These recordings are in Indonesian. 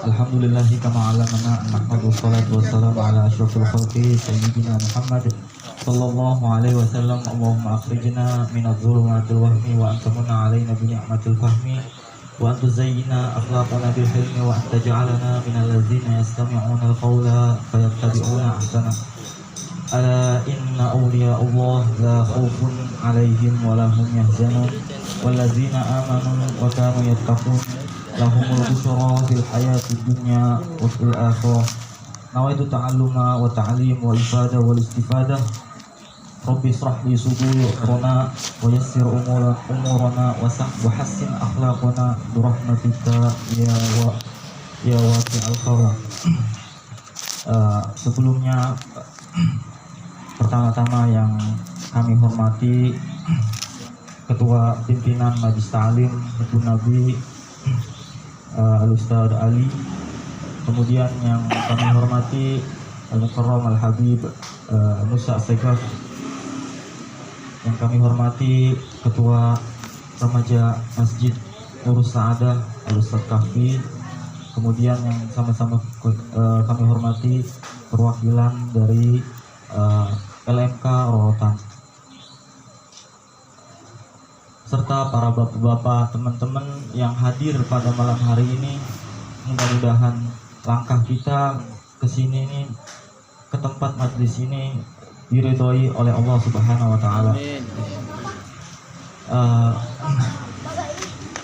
Alhamdulillahi kama alamana nahmadu salatu wassalamu ala asyrafil khalqi sayyidina Muhammad sallallahu alaihi wasallam. Allahumma akhrijna minadh dhulumatil wahmi wa antamuna alaina bi ni'matil fahmi wa antuzayyina akhlaqana bil hilmi wa antaj'alana minal ladzina yastami'una al-qawla fayattabi'una ahsana. Ala inna awliya Allah la khawfun alaihim wa lahum yahzanun walladzina amanu wa kanu yattaqun lahumul busyara fil hayatid dunya wa fil akhirah. Nawaitu ta'alluma wa ta'lim wa ifadah wal istifadah. Rabbi israh li sudurana wa yassir umurana wa hassin akhlaqana bi rahmatika ya wasi'al karam. Sebelumnya, pertama-tama yang kami hormati Ketua Pimpinan Majelis Ta'lim Hizbun Nabi Al-Ustadz Ali, kemudian yang kami hormati Al-Mukarram Al-Habib Musa Segaf, yang kami hormati Ketua Remaja Masjid Nurus Sa'adah Al-Ustadz Kahfi, kemudian yang sama-sama kami hormati perwakilan dari LMK Rorotan, serta para bapak-bapak, teman-teman yang hadir pada malam hari ini. Mudah-mudahan langkah kita ke sini ini, ke tempat majelis ini, diridhoi oleh Allah Subhanahu wa taala.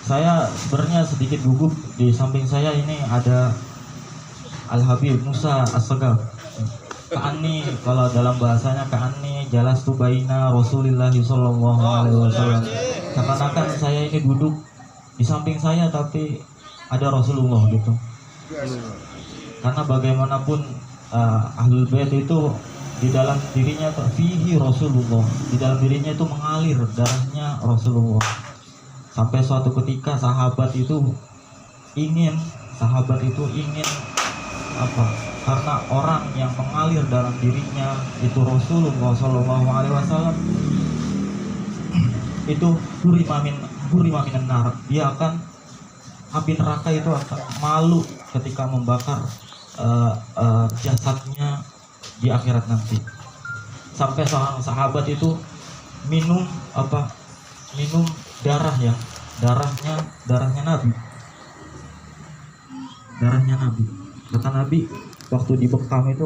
Saya sebenarnya sedikit gugup. Di samping saya ini ada Al-Habib Musa As-Segaf. Ka'ani, kalau dalam bahasanya ka'ani jalas tu baina Rasulillah sallallahu alaihi wasallam. Seakan-akan saya ini duduk di samping saya tapi ada Rasulullah gitu. Karena bagaimanapun Ahlul Bait itu di dalam dirinya fihi Rasulullah, di dalam dirinya itu mengalir darahnya Rasulullah. Sampai suatu ketika sahabat itu ingin apa? Karena orang yang mengalir dalam dirinya itu Rasulullah Sallallahu Alaihi Wasallam itu hurima minan nar, dia akan api neraka itu akan malu ketika membakar jasadnya di akhirat nanti. Sampai seorang sahabat itu minum darahnya Nabi. Kata Nabi, waktu dibekam itu,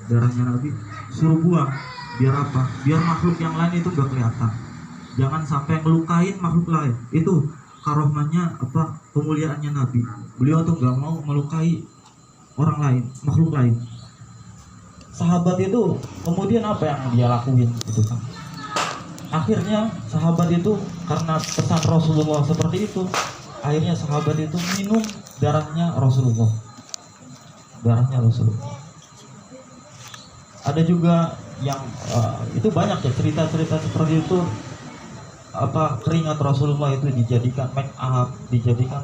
darahnya Nabi suruh buang. Biar apa? Biar makhluk yang lain itu gak kelihatan. Jangan sampai melukain makhluk lain. Itu karomahnya kemuliaannya Nabi. Beliau tuh gak mau melukai orang lain, makhluk lain. Sahabat itu kemudian apa yang dia lakuin itu kan? Akhirnya sahabat itu karena pesan Rasulullah seperti itu, akhirnya sahabat itu minum darahnya Rasulullah. Ada juga yang itu banyak ya cerita-cerita seperti itu. Keringat Rasulullah itu dijadikan make up,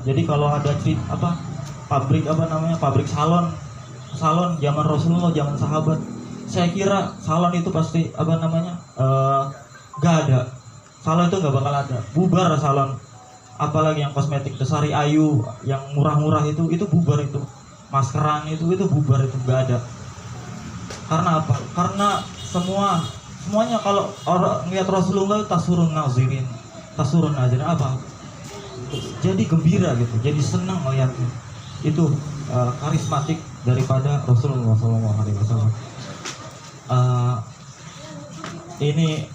jadi kalau ada pabrik salon zaman Rasulullah, zaman sahabat, saya kira salon itu pasti gak ada. Salon itu gak bakal ada, bubar salon. Apalagi yang kosmetik Sari Ayu yang murah-murah itu bubar, itu maskeran itu bubar, itu gak ada. Karena apa? Karena semuanya kalau orang lihat Rasulullah tasurun nazirin apa? Jadi gembira gitu, jadi senang melihatnya. Itu karismatik daripada Rasulullah SAW. Ini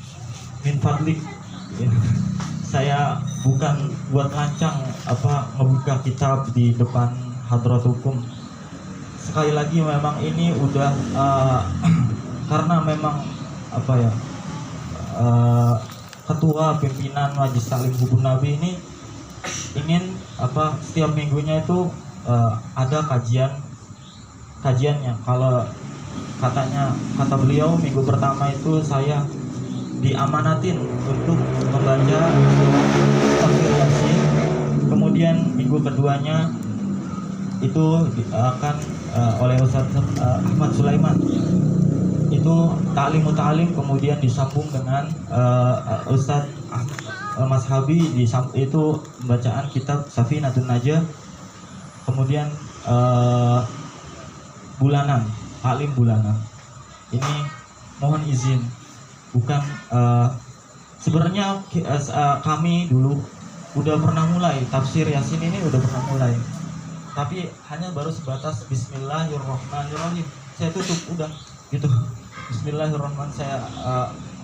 min fadlik. Saya bukan buat lancang ngebuka kitab di depan hadrat hukum. Sekali lagi memang ini udah karena memang Ketua Pimpinan Majelis Ta'lim Hizbun Nabi ini ingin setiap minggunya itu ada kajiannya. Kalau kata beliau, minggu pertama itu saya diamanatin untuk membaca tafsir Yasin. Kemudian minggu keduanya itu akan oleh Ustaz Ahmad Sulaiman, itu ta'lim, kemudian disambung dengan Ustaz mazhabi itu bacaan kitab Safinatun Najah, kemudian bulanan, taklim bulanan. Ini mohon izin, bukan sebenarnya kami dulu udah pernah mulai tafsir Yasin ini, udah pernah mulai, tapi hanya baru sebatas Bismillahirrahmanirrahim. Saya tutup udah gitu. Bismillahirrahmanirrahim. Saya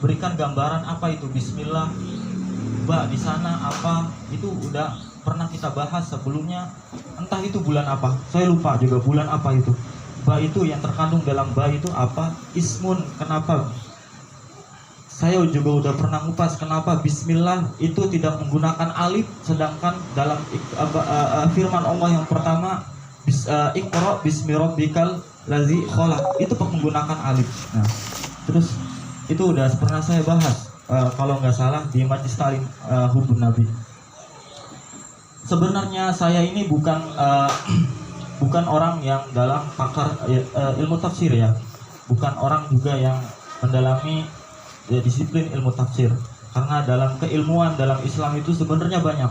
berikan gambaran apa itu Bismillah. Di sana apa itu udah pernah kita bahas sebelumnya. Entah itu bulan apa, saya lupa juga bulan apa itu. Itu yang terkandung dalam itu apa? Ismun. Kenapa? Saya juga udah pernah ngupas kenapa Bismillah itu tidak menggunakan alif, sedangkan dalam firman Allah yang pertama Iqra bismi rabbikal ladzi khalaq itu menggunakan alif. Nah, terus itu udah pernah saya bahas kalau nggak salah di Majlis Ta'lim Hubun Nabi. Sebenarnya saya ini bukan orang yang dalam pakar ilmu tafsir ya, bukan orang juga yang mendalami disiplin ilmu tafsir, karena dalam keilmuan dalam Islam itu sebenarnya banyak.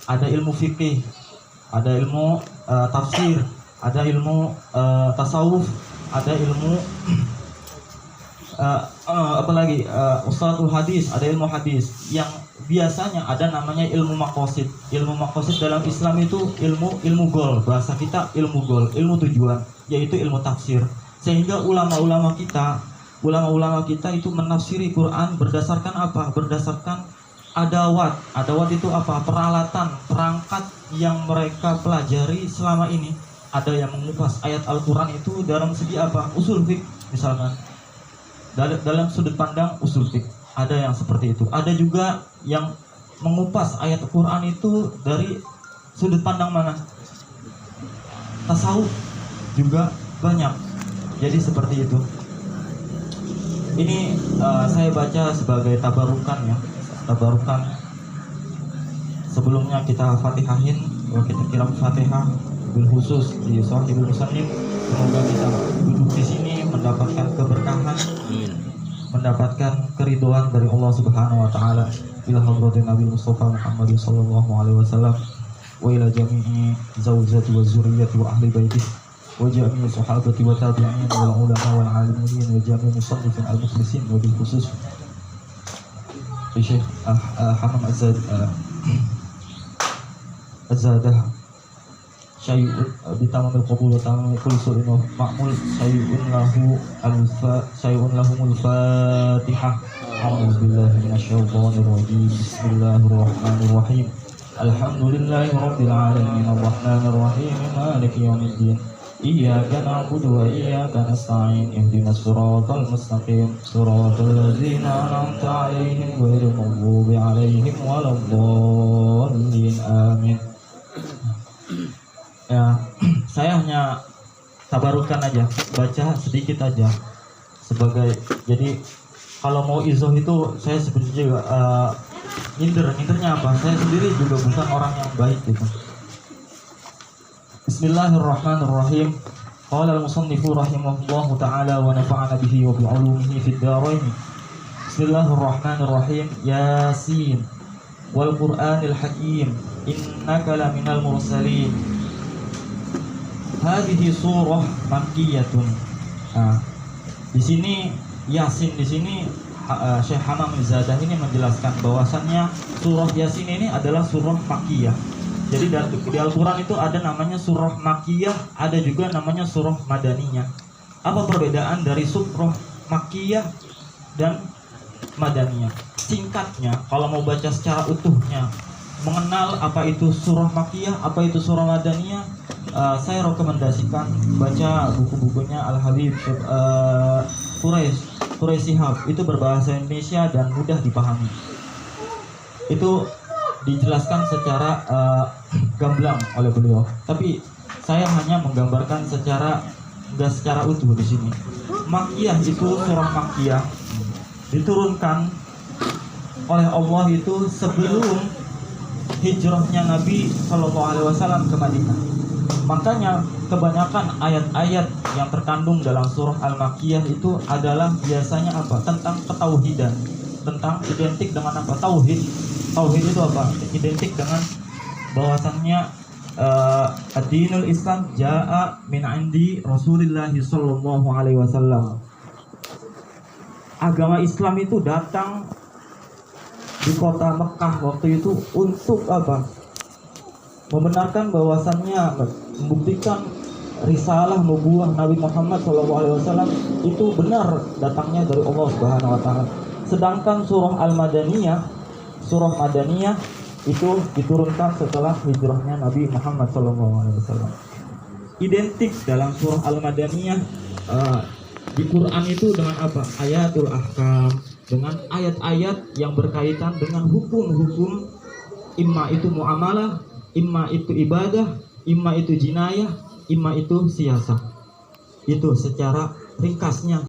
Ada ilmu fikih, ada ilmu tafsir, ada ilmu tasawuf, ada ilmu apalagi usalatul hadis, ada ilmu hadis yang biasanya ada namanya ilmu maqasid. Ilmu maqasid dalam Islam itu ilmu goal, bahasa kita ilmu goal, ilmu tujuan, yaitu ilmu tafsir. Sehingga ulama-ulama kita itu menafsiri Quran berdasarkan apa? Berdasarkan adawat. Adawat itu apa? Peralatan, perangkat yang mereka pelajari selama ini. Ada yang mengupas ayat Al-Quran itu dalam segi apa? Usul fiqh misalkan. Dalam sudut pandang usul fiqh. Ada yang seperti itu. Ada juga yang mengupas ayat Al-Quran itu dari sudut pandang mana? Tasawuf juga banyak. Jadi seperti itu. Ini saya baca sebagai tabarukan ya, tabarukan. Sebelumnya kita fatihahin, kita kirim fatihah bil khusus di Shahihul Muslim. Semoga kita duduk di sini mendapatkan keberkahan, mendapatkan keridhaan dari Allah Subhanahu Wa Taala. Ila hadratin Nabi Mustafa Muhammad sallallahu alaihi wasallam wa ila jami'i zawjati wa zurriyyati wa ahli baitihi وجميع صحابة وتابعين والعلماء والعالمين وجميع مصنفين المخلصين وبالخصوص الشيخ حمام الزاده شيء بتمام القبول وتمام كل سوء معمول شيء لهم الفاتحة. أعوذ بالله من الشيطان الرجيم. بسم الله الرحمن الرحيم. الحمد لله رب العالمين الرحمن الرحيم مالك يوم الدين إياك نعبد وإياك نستعين اهدنا الصراط المستقيم صراط الذين أنعمت عليهم غير المغضوب عليهم ولا الضالين آمين. Ya, saya hanya tabarukan aja, baca sedikit aja sebagai, jadi kalau mau izoh itu saya sebenarnya juga ngindernya apa? Saya sendiri juga bukan orang yang baik gitu. Bismillahirrahmanirrahim. Qala al-musannifu rahimahullahu ta'ala wa nafa'ana bihi wa bi'ulumihi fid dharain. Bismillahirrahmanirrahim. Yasin wal Qur'anil Hakim innaka laminal mursalin. Hadhihi surah makkiyatun. Di sini Yasin, di sini Syekh Hamam Zadah ini menjelaskan bahwasannya surah Yasin ini adalah surah makkiyah. Jadi di Al-Quran itu ada namanya surah Makkiyah, ada juga namanya surah Madaniyah. Apa perbedaan dari surah Makkiyah dan Madaniyah? Singkatnya, kalau mau baca secara utuhnya, mengenal apa itu surah Makkiyah, apa itu surah Madaniyah, saya rekomendasikan baca buku-bukunya Al-Habib Quraish Shihab. Itu berbahasa Indonesia dan mudah dipahami. Itu dijelaskan secara gamblang oleh beliau, tapi saya hanya menggambarkan enggak secara utuh di sini. Makkiyah itu surah Makkiyah diturunkan oleh Allah itu sebelum hijrahnya Nabi Shallallahu Alaihi Wasallam ke Madinah. Makanya kebanyakan ayat-ayat yang terkandung dalam surah Al-Makkiyah itu adalah biasanya apa? Tentang ketauhidan. tentang identik dengan apa? Tauhid. Tauhid itu apa? Identik dengan bahwasannya ad-dinul Islam jaa min indi Rasulillah sallallahu alaihi wasallam. Agama Islam itu datang di kota Mekah waktu itu untuk apa? Membenarkan bahwasannya, membuktikan risalah nubuwah Nabi Muhammad SAW itu benar datangnya dari Allah Subhanahu wa taala. Sedangkan surah Madaniyah itu diturunkan setelah hijrahnya Nabi Muhammad SAW. Identik dalam surah Al-Madaniyah di Quran itu dengan apa? Ayatul ahkam, dengan ayat-ayat yang berkaitan dengan hukum-hukum, imma itu muamalah, imma itu ibadah, imma itu jinayah, imma itu siasah. Itu secara ringkasnya.